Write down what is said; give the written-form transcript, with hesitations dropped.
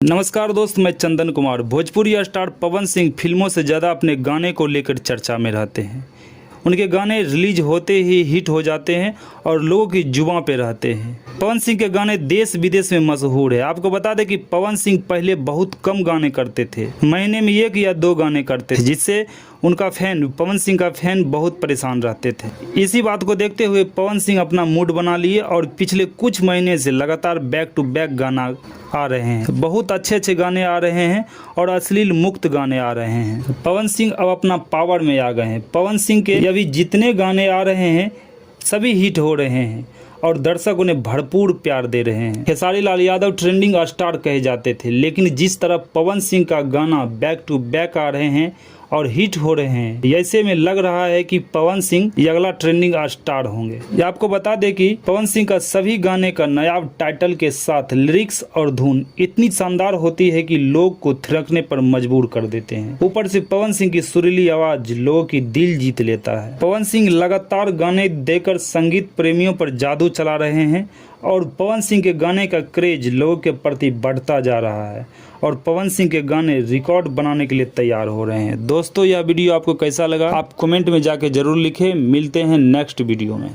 नमस्कार दोस्त, मैं चंदन कुमार। भोजपुरी स्टार पवन सिंह फिल्मों से ज़्यादा अपने गाने को लेकर चर्चा में रहते हैं। उनके गाने रिलीज होते ही हिट हो जाते हैं और लोगों की जुबां पे रहते हैं। पवन सिंह के गाने देश विदेश में मशहूर है। आपको बता दें कि पवन सिंह पहले बहुत कम गाने करते थे, महीने में 1 या 2 गाने करते थे, जिससे उनका पवन सिंह का फैन बहुत परेशान रहते थे। इसी बात को देखते हुए पवन सिंह अपना मूड बना लिए और पिछले कुछ महीने से लगातार बैक टू बैक गाना आ रहे हैं। बहुत अच्छे गाने आ रहे हैं और अश्लील मुक्त गाने आ रहे हैं। पवन सिंह अब अपना पावर में आ गए हैं। पवन सिंह के अभी जितने गाने आ रहे हैं सभी हिट हो रहे हैं और दर्शक उन्हें भरपूर प्यार दे रहे हैं। खेसारी लाल यादव ट्रेंडिंग स्टार कहे जाते थे, लेकिन जिस तरह पवन सिंह का गाना बैक टू बैक आ रहे हैं और हिट हो रहे हैं, ऐसे में लग रहा है कि पवन सिंह ये अगला ट्रेंडिंग स्टार होंगे। ये आपको बता दें कि पवन सिंह का सभी गाने का नायाब टाइटल के साथ लिरिक्स और धुन इतनी शानदार होती है कि लोग को थिरकने पर मजबूर कर देते हैं। ऊपर से पवन सिंह की सुरीली आवाज लोगों की दिल जीत लेता है। पवन सिंह लगातार गाने देकर संगीत प्रेमियों पर जादू चला रहे हैं और पवन सिंह के गाने का क्रेज लोगों के प्रति बढ़ता जा रहा है और पवन सिंह के गाने रिकॉर्ड बनाने के लिए तैयार हो रहे हैं। दोस्तों, यह वीडियो आपको कैसा लगा आप कमेंट में जाके जरूर लिखें। मिलते हैं नेक्स्ट वीडियो में।